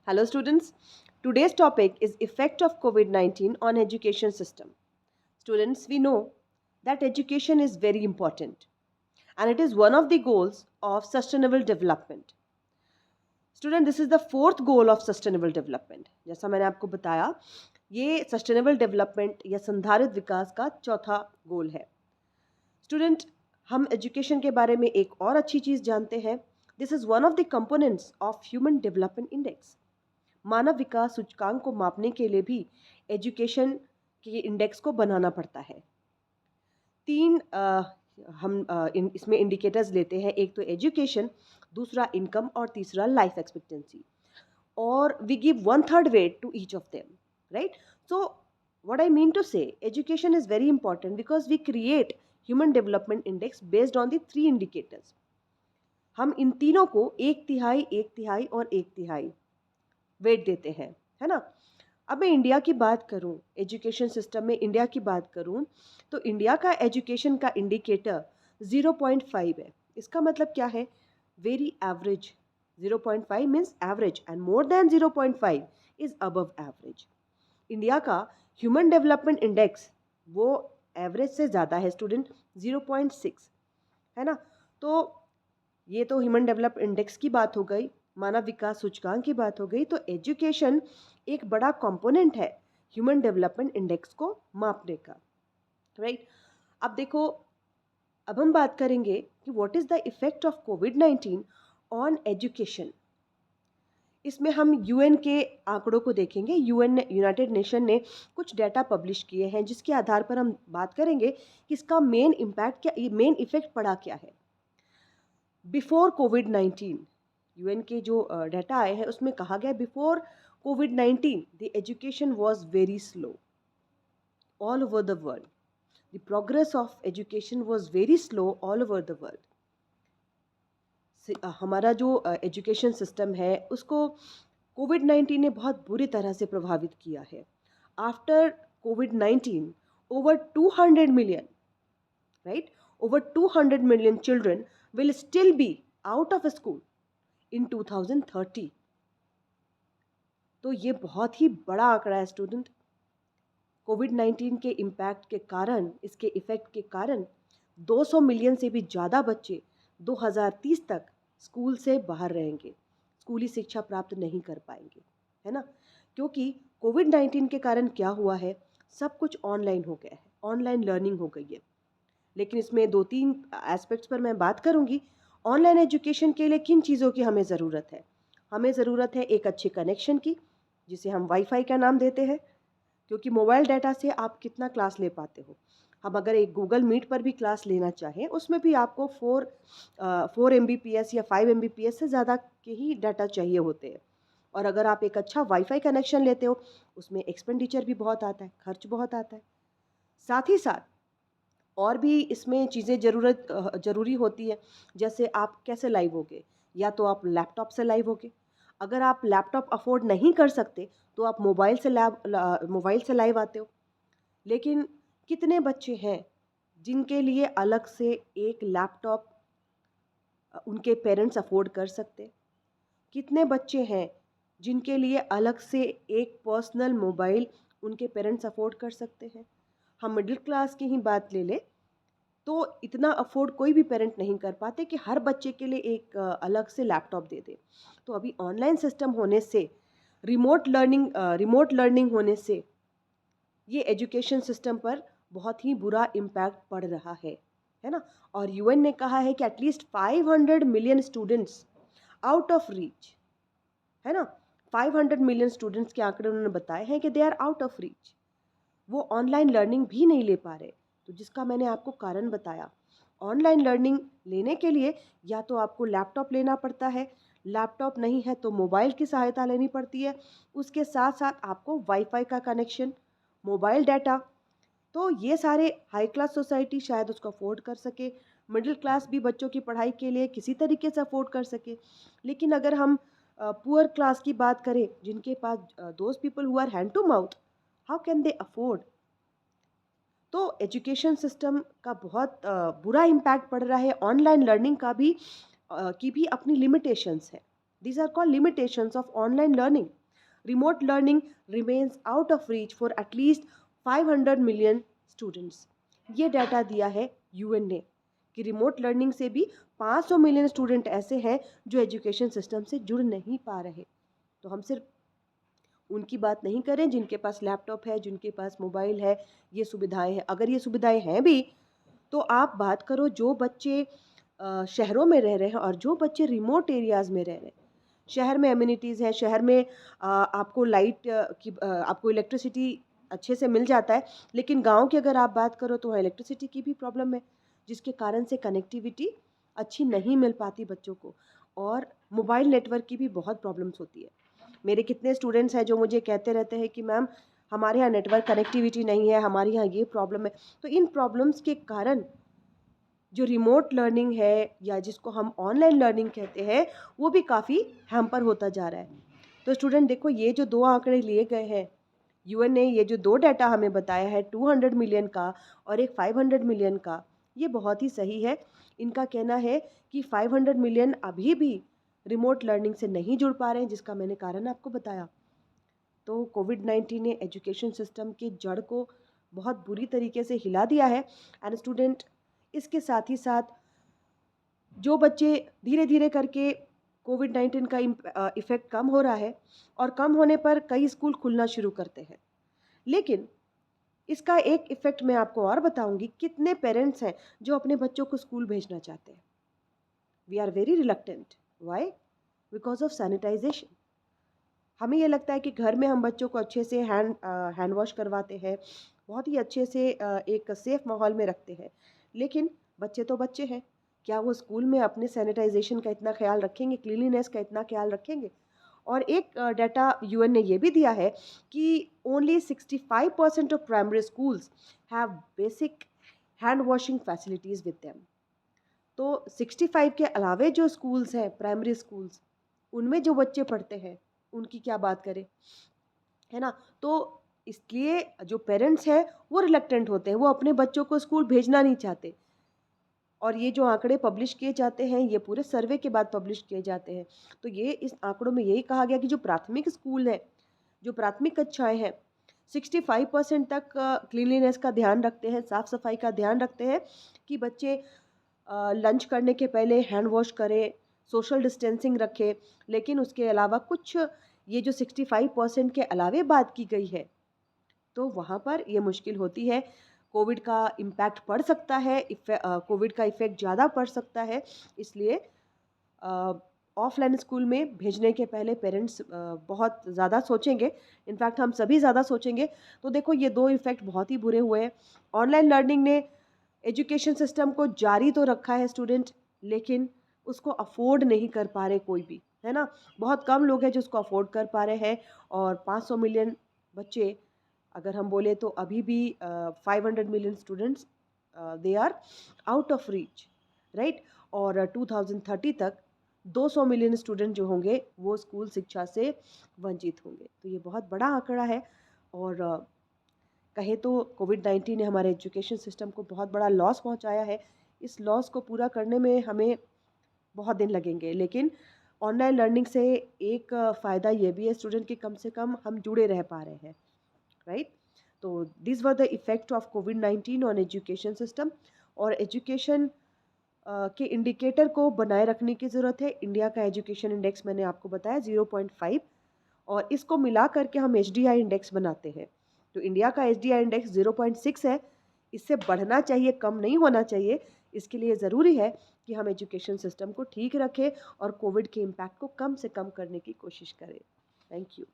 Hello students. Today's topic is effect of COVID-19 on education system. Students, we know that education is very important and it is one of the goals of sustainable development. Student, this is the fourth goal of sustainable development. जैसा मैंने आपको बताया, ये sustainable development या संधारित विकास का चौथा गोल है. Student, हम एजुकेशन के बारे में एक और अच्छी चीज़ जानते हैं. This is one of the components of human development index. मानव विकास सूचकांक को मापने के लिए भी एजुकेशन के इंडेक्स को बनाना पड़ता है. तीन हम इसमें इंडिकेटर्स लेते हैं. एक तो एजुकेशन, दूसरा इनकम और तीसरा लाइफ एक्सपेक्टेंसी. और we give 1/3 weight to each of them, right? So what I mean to say, education is very important because we create human development index based on the 3 indicators. हम इन तीनों को एक तिहाई और एक तिहाई वेट देते हैं, है ना. अब मैं इंडिया की बात करूं, एजुकेशन सिस्टम में इंडिया की बात करूं, तो इंडिया का एजुकेशन का इंडिकेटर 0.5 है. इसका मतलब क्या है? Very average. 0.5 means average and more than 0.5 is above average. India का ह्यूमन डेवलपमेंट इंडेक्स वो एवरेज से ज़्यादा है स्टूडेंट, 0.6, है ना. तो ये तो ह्यूमन डेवलपमेंट इंडेक्स की बात हो गई, मानव विकास सूचकांक की बात हो गई. तो एजुकेशन एक बड़ा कंपोनेंट है ह्यूमन डेवलपमेंट इंडेक्स को मापने का, राइट. अब देखो, अब हम बात करेंगे कि what is the effect of covid on education. इसमें हम यूएन के आंकड़ों को देखेंगे. यूनाइटेड नेशन ने कुछ डाटा पब्लिश किए हैं जिसके आधार पर हम बात करेंगे कि इसका मेन इम्पैक्ट क्या, मेन इफेक्ट पड़ा क्या है. बिफोर कोविड-19 यूएन के जो डाटा आए हैं उसमें कहा गया, before covid the education was very slow all over the world. The progress of education was very slow all over the world. हमारा जो एजुकेशन सिस्टम है उसको कोविड-19 ने बहुत बुरी तरह से प्रभावित किया है. आफ्टर कोविड-19 over 200 million, right, over 200 million children will still be out of school in 2030. तो ये बहुत ही बड़ा आंकड़ा है स्टूडेंट. कोविड-19 के इम्पैक्ट के कारण, इसके इफेक्ट के कारण 200 मिलियन से भी ज़्यादा बच्चे 2030 तक स्कूल से बाहर रहेंगे, स्कूली शिक्षा प्राप्त नहीं कर पाएंगे, है ना. क्योंकि कोविड-19 के कारण क्या हुआ है, सब कुछ ऑनलाइन हो गया है, ऑनलाइन लर्निंग हो गई है. लेकिन इसमें 2-3 एस्पेक्ट्स पर मैं बात करूंगी. ऑनलाइन एजुकेशन के लिए किन चीज़ों की हमें ज़रूरत है? हमें ज़रूरत है एक अच्छे कनेक्शन की, जिसे हम वाईफाई का नाम देते हैं, क्योंकि मोबाइल डाटा से आप कितना क्लास ले पाते हो. हम अगर एक गूगल मीट पर भी क्लास लेना चाहें, उसमें भी आपको 4 MBPS या 5 MBPS से ज़्यादा के ही डाटा चाहिए होते हैं. और अगर आप एक अच्छा वाईफाई कनेक्शन लेते हो, उसमें एक्सपेंडिचर भी बहुत आता है, खर्च बहुत आता है. साथ ही साथ और भी इसमें चीज़ें ज़रूरी होती है. जैसे आप कैसे लाइव होगे? या तो आप लैपटॉप से लाइव होगे. अगर आप लैपटॉप अफोर्ड नहीं कर सकते तो आप मोबाइल से लाइव आते हो. लेकिन कितने बच्चे हैं जिनके लिए अलग से एक लैपटॉप उनके पेरेंट्स अफोर्ड कर सकते? कितने बच्चे हैं जिनके लिए अलग से एक पर्सनल मोबाइल उनके पेरेंट्स अफोर्ड कर सकते हैं? हम मिडिल क्लास की ही बात ले लें तो इतना अफोर्ड कोई भी पेरेंट नहीं कर पाते कि हर बच्चे के लिए एक अलग से लैपटॉप दे दे. तो अभी ऑनलाइन सिस्टम होने से, रिमोट लर्निंग होने से ये एजुकेशन सिस्टम पर बहुत ही बुरा इम्पैक्ट पड़ रहा है ना. और यूएन ने कहा है कि at least 500 million students out of reach, है ना. 500 मिलियन स्टूडेंट्स के आंकड़े उन्होंने बताए हैं कि they are out of reach. वो ऑनलाइन लर्निंग भी नहीं ले पा रहे. तो जिसका मैंने आपको कारण बताया, ऑनलाइन लर्निंग लेने के लिए या तो आपको लैपटॉप लेना पड़ता है, लैपटॉप नहीं है तो मोबाइल की सहायता लेनी पड़ती है. उसके साथ साथ आपको वाईफाई का कनेक्शन, मोबाइल डाटा. तो ये सारे हाई क्लास सोसाइटी शायद उसको अफोर्ड कर सके, मिडिल क्लास भी बच्चों की पढ़ाई के लिए किसी तरीके से अफोर्ड कर सके. लेकिन अगर हम पुअर क्लास की बात करें, जिनके पास those people who are hand to mouth, how can they afford? तो एजुकेशन सिस्टम का बहुत बुरा इम्पैक्ट पड़ रहा है. ऑनलाइन लर्निंग का भी की भी अपनी लिमिटेशंस है. These are called limitations of online learning. Remote learning remains out of reach for at least 500 million students. ये डाटा दिया है यूएन ने कि रिमोट लर्निंग से भी 500 मिलियन स्टूडेंट ऐसे हैं जो एजुकेशन सिस्टम से जुड़ नहीं पा रहे। तो हम सिर्फ उनकी बात नहीं करें जिनके पास लैपटॉप है, जिनके पास मोबाइल है, ये सुविधाएं हैं। अगर ये सुविधाएं हैं भी तो आप बात करो जो बच्चे शहरों में रह रहे हैं और जो बच्चे रिमोट एरियाज़ में रह रहे हैं। शहर में एमिनिटीज़ है, शहर में आपको लाइट आपको इलेक्ट्रिसिटी अच्छे से मिल जाता है, लेकिन गांव की अगर आप बात करो तो वहाँ इलेक्ट्रिसिटी की भी प्रॉब्लम है, जिसके कारण से कनेक्टिविटी अच्छी नहीं मिल पाती बच्चों को, और मोबाइल नेटवर्क की भी बहुत प्रॉब्लम्स होती है। मेरे कितने स्टूडेंट्स हैं जो मुझे कहते रहते हैं कि मैम हमारे यहाँ नेटवर्क कनेक्टिविटी नहीं है, हमारे यहाँ ये प्रॉब्लम है। तो इन प्रॉब्लम्स के कारण जो रिमोट लर्निंग है या जिसको हम ऑनलाइन लर्निंग कहते हैं वो भी काफ़ी हैम्पर होता जा रहा है। तो स्टूडेंट देखो, ये जो दो आंकड़े लिए गए हैं यूएन ने, ये जो दो डाटा हमें बताया है 200 मिलियन का और एक 500 मिलियन का, ये बहुत ही सही है। इनका कहना है कि 500 मिलियन अभी भी रिमोट लर्निंग से नहीं जुड़ पा रहे हैं, जिसका मैंने कारण आपको बताया। तो कोविड-19 ने एजुकेशन सिस्टम की जड़ को बहुत बुरी तरीके से हिला दिया है। एंड स्टूडेंट, इसके साथ ही साथ जो बच्चे धीरे धीरे करके कोविड-19 का इफ़ेक्ट कम हो रहा है और कम होने पर कई स्कूल खुलना शुरू करते हैं, लेकिन इसका एक इफ़ेक्ट मैं आपको और बताऊंगी। कितने पेरेंट्स हैं जो अपने बच्चों को स्कूल भेजना चाहते हैं? We are very reluctant. Why? Because of sanitization. हमें ये लगता है कि घर में हम बच्चों को अच्छे से हैंड वॉश करवाते हैं, बहुत ही अच्छे से एक सेफ माहौल में रखते हैं, लेकिन बच्चे तो बच्चे हैं। क्या वो स्कूल में अपने सैनिटाइजेशन का इतना ख्याल रखेंगे, क्लीनलीनेस का इतना ख्याल रखेंगे? और एक डाटा यूएन ने ये भी दिया है कि only 65% of primary schools have basic hand washing facilities with them. तो 65 के अलावे जो स्कूल्स हैं, प्राइमरी स्कूल्स, उनमें जो बच्चे पढ़ते हैं उनकी क्या बात करें, है ना? तो इसलिए जो पेरेंट्स हैं वो रिलक्टेंट होते हैं, वो अपने बच्चों को स्कूल भेजना नहीं चाहते। और ये जो आंकड़े पब्लिश किए जाते हैं ये पूरे सर्वे के बाद पब्लिश किए जाते हैं। तो ये इस आंकड़ों में यही कहा गया कि जो प्राथमिक स्कूल है, जो प्राथमिक कक्षाएं हैं, 65% तक क्लीनलीनेस का ध्यान रखते हैं, साफ़ सफाई का ध्यान रखते हैं कि बच्चे लंच करने के पहले हैंड वॉश करें, सोशल डिस्टेंसिंग रखें। लेकिन उसके अलावा कुछ ये जो 65% के अलावे बात की गई है, तो वहाँ पर ये मुश्किल होती है। कोविड का इम्पैक्ट पड़ सकता है, कोविड का इफ़ेक्ट ज़्यादा पड़ सकता है, इसलिए ऑफलाइन स्कूल में भेजने के पहले पेरेंट्स बहुत ज़्यादा सोचेंगे। इनफैक्ट हम सभी ज़्यादा सोचेंगे। तो देखो, ये दो इफ़ेक्ट बहुत ही बुरे हुए हैं। ऑनलाइन लर्निंग ने एजुकेशन सिस्टम को जारी तो रखा है स्टूडेंट, लेकिन उसको अफोर्ड नहीं कर पा रहे कोई भी, है ना? बहुत कम लोग हैं जो उसको अफोर्ड कर पा रहे हैं, और 500 मिलियन बच्चे, अगर हम बोले तो अभी भी 500 million students they are out of reach, right? और 2030 तक 200 मिलियन स्टूडेंट जो होंगे वो स्कूल शिक्षा से वंचित होंगे। तो ये बहुत बड़ा आंकड़ा है, और कहे तो कोविड-19 ने हमारे एजुकेशन सिस्टम को बहुत बड़ा लॉस पहुंचाया है। इस लॉस को पूरा करने में हमें बहुत दिन लगेंगे, लेकिन ऑनलाइन लर्निंग से एक फ़ायदा ये भी है स्टूडेंट कि कम से कम हम जुड़े रह पा रहे हैं, राइट? तो this were the effect of covid on education system. और एजुकेशन के इंडिकेटर को बनाए रखने की ज़रूरत है। इंडिया का एजुकेशन इंडेक्स मैंने आपको बताया 0.5, और इसको मिला करके हम एचडीआई इंडेक्स बनाते हैं। तो इंडिया का एचडीआई इंडेक्स 0.6 है, इससे बढ़ना चाहिए, कम नहीं होना चाहिए। इसके लिए ज़रूरी है कि हम एजुकेशन सिस्टम को ठीक रखें और कोविड के इम्पैक्ट को कम से कम करने की कोशिश करें। Thank you.